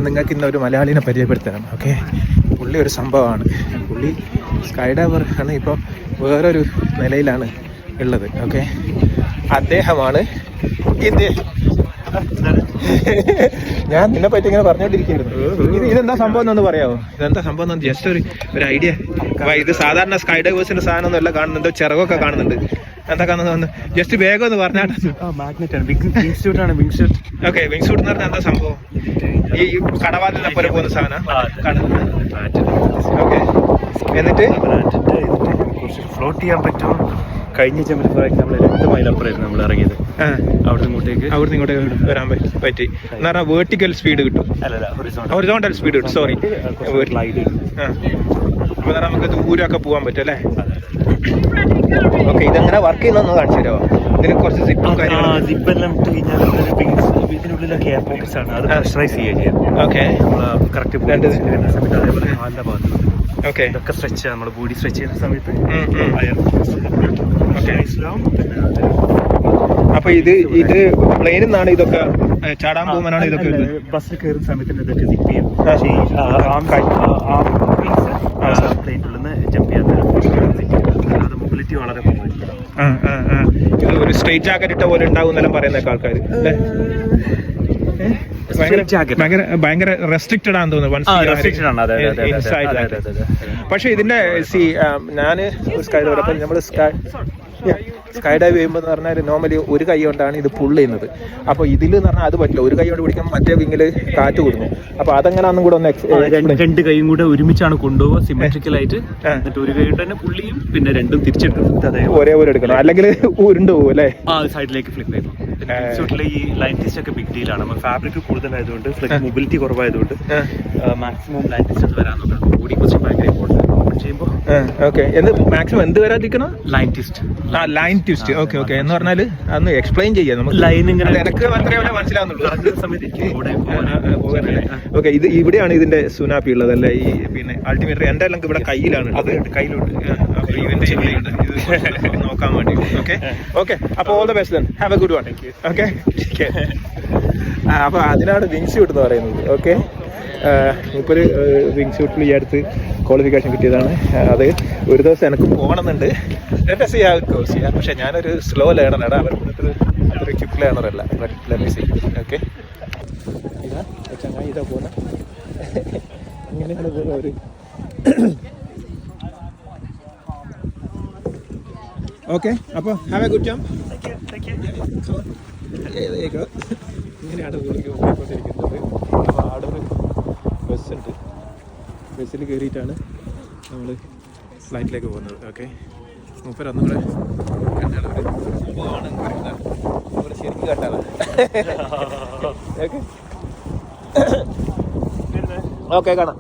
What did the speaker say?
നിങ്ങൾക്ക് ഇന്നൊരു മലയാളിനെ പരിചയപ്പെടുത്തണം. ഓക്കെ, പുള്ളി ഒരു സംഭവമാണ്. പുള്ളി സ്കൈ ഡൈവർ ആണ്. ഇപ്പം വേറൊരു നിലയിലാണ് ഉള്ളത്. ഓക്കെ, അദ്ദേഹമാണ് ഞാൻ നിന്നെ പറ്റി ഇങ്ങനെ പറഞ്ഞോണ്ടിരിക്കുന്നു. ഇതെന്താ സംഭവം എന്നൊന്ന് പറയാമോ? ഇതെന്താ സംഭവം എന്ന് ജസ്റ്റ് ഒരു ഐഡിയ. ഇത് സാധാരണ സ്കൈ ഡൈവേഴ്സിന്റെ സാധനം ഒന്നും എല്ലാം കാണുന്നുണ്ട്, ചിറകൊക്കെ കാണുന്നുണ്ട്. എന്താ കാണുന്നത് ജസ്റ്റ് വേഗം ഒന്ന് പറഞ്ഞാട്ടെ. ഓക്കെ, വിങ് സൂട്ട് എന്ന് പറഞ്ഞാൽ എന്താ സംഭവം? ഈ കടവാതിലപ്പുറം പോകുന്ന സാധനം. ഓക്കെ, എന്നിട്ട് ഫ്ലോട്ട് ചെയ്യാൻ പറ്റുമോ? കഴിഞ്ഞ ജമ്പിൽ നമ്മൾ 2 മൈൽ അപ്പുറമായിരുന്നു നമ്മൾ ഇറങ്ങിയത്. അവിടുന്ന് ഇങ്ങോട്ടേക്ക് വരാൻ പറ്റി എന്ന് പറഞ്ഞാൽ വേർട്ടിക്കൽ സ്പീഡ് കിട്ടും, ഹൊറിസോണ്ടൽ സ്പീഡ് കിട്ടും. സോറി, അപ്പൊ നമുക്ക് ദൂരമൊക്കെ പോകാൻ പറ്റും അല്ലേ? ഓക്കെ, ഇതെങ്ങനെ വർക്ക് ചെയ്യുന്ന കാണിച്ചു തരാമോ? ഇതിന് കുറച്ച് സിപ്പും കാര്യങ്ങളും. സിപ്പെല്ലാം ഇട്ട് കഴിഞ്ഞാൽ ഇതിനുള്ളിലൊക്കെ എയർ പോക്കറ്റ്സ് ആണ്, അത് പ്രഷറൈസ് ചെയ്യാം. ഓക്കെ, കറക്റ്റ് സമയത്ത് അതേപോലെ കാലിന്റെ ഭാഗത്ത് ഓക്കെ ഇതൊക്കെ സ്ട്രെച്ച് നമ്മൾ ബോഡി സ്ട്രെച്ച് ചെയ്യുന്ന സമയത്ത്. അപ്പൊ ഇത് പ്ലെയിനിൽ നിന്നാണ് ഇതൊക്കെ ചാടാൻ പോകുമ്പോഴാണ് ഇതൊക്കെ ബസ്സിൽ കയറുന്ന സമയത്ത് ഇതൊക്കെ സിപ്പ് ചെയ്യും. പ്ലെയിനിൽ നിന്ന് ജമ്പ് ചെയ്യാൻ അല്ലാതെ മൊബിലിറ്റി വളരെ കുറവായിരിക്കും. ഇത് ഒരു സ്ട്രെയിറ്റ് ജാക്കറ്റ് ഇട്ട പോലെ ഉണ്ടാവും എന്നെല്ലാം പറയുന്നൊക്കെ ആൾക്കാർ. ഭയങ്കര റെസ്ട്രിക്റ്റഡ് ആണെന്ന് തോന്നുന്നു. പക്ഷെ ഇതിന്റെ ഞാന് സ്കൈ ഡൈവർ, അപ്പം നമ്മള് സ്കൈ ഡൈവ് ചെയ്യുമ്പോൾ എന്ന് പറഞ്ഞാൽ നോർമലി ഒരു കൈ കൊണ്ടാണ് ഇത് പുള്ള് ചെയ്യുന്നത്. അപ്പോൾ ഇതിൽ എന്ന് പറഞ്ഞാൽ അത് പറ്റില്ല. ഒരു കൈ കൊണ്ട് പിടിക്കുമ്പോൾ മറ്റേ വിങ്ങിൽ കാറ്റ് കൊടുക്കും. അപ്പോൾ അതെങ്ങനെയാണെന്നും കൂടെ ഒന്ന് 2 കൈയും കൂടെ ഒരുമിച്ചാണ് കൊണ്ടുപോകുക സിമെട്രിക്കൽ ആയിട്ട്. എന്നിട്ട് ഒരു കൈ കൊണ്ട് തന്നെ പുള്ളിയും പിന്നെ 2ഉം തിരിച്ചെടുക്കും. ഒരേപോലെ എടുക്കണം, അല്ലെങ്കിൽ ഉരുണ്ടു പോകും അല്ലേ? സൈഡിലേക്ക് ഫ്ലിപ്പ് ചെയ്യും. ഈ ലൈൻ ടിസ്റ്റ് ഒക്കെ ബിഗ് ഡീലാണ്. ഫാബ്രിക് കൂടുതലായതുകൊണ്ട്, മൊബിലിറ്റി കുറവായതുകൊണ്ട് മാക്സിമം ലൈൻ ടിസ്റ്റ് വരാൻ നോക്കണം. ബോഡി കുറച്ച് ഭയങ്കര ഇമ്പോർട്ടൻ്റ് ചെയ്യുമ്പോൾ. ഓക്കെ, മാക്സിമം എന്ത് വരാതിരിക്കണം? Line twist. Line twist. Okay okay, എന്ന് പറഞ്ഞാൽ അന്ന് എക്സ്പ്ലെയിൻ ചെയ്യാം നമുക്ക്. ലൈൻ ഇങ്ങനെ എനിക്ക് മാത്രമേ മനസ്സിലാവുന്നുള്ളൂ. ഓക്കെ, ഇത് ഇവിടെയാണ് ഇതിന്റെ സുനാപ്പി ഉള്ളത് അല്ലേ? ഈ പിന്നെ അൾട്ടിമേറ്റ് എന്റെ എല്ലാം ഇവിടെ കയ്യിലാണ്, അത് കയ്യിലുണ്ട്. അപ്പൊ ഇവന്റെ ഇവിടെയുണ്ട്, ഇത് നോക്കാൻ വേണ്ടി. ഓക്കെ ഓക്കെ, അപ്പോൾ all the best then, have A good one. Okay, അപ്പൊ അതിനാണ് വിങ് സ്യൂട്ട് എന്ന് പറയുന്നത്. ഓക്കെ, ഇപ്പോൾ വിങ് ഷൂട്ടിൽ ഈ അടുത്ത് ക്വാളിഫിക്കേഷൻ കിട്ടിയതാണ്. അത് ഒരു ദിവസം എനിക്ക് പോകണമെന്നുണ്ട്. പക്ഷെ ഞാനൊരു സ്ലോ ലേണറാണ്, അതൊരു ക്വിക്ക് ലേണറല്ല. ഓക്കെ, ചങ്ങായി ഇതാ പോകുന്നത്, അങ്ങനെയാണ് പോകുന്നത് ഒരു. ഓക്കെ, അപ്പോൾ ഹാവ് എ ഗുഡ് ജംപ്. ഇങ്ങനെയാണ് പോയിക്കൊണ്ടിരിക്കുന്നത്. അപ്പോൾ അവിടെ ഒരു ബസ്സുണ്ട്, ബസ്സിൽ കയറിയിട്ടാണ് നമ്മൾ ഫ്ലൈറ്റിലേക്ക് പോകുന്നത്. ഓക്കെ, മൂപ്പരൊന്നും കൂടെ കണ്ടാണ് ഇവിടെ ശരിക്കും കണ്ടാണ്. ഓക്കെ ഓക്കെ, കാണാം.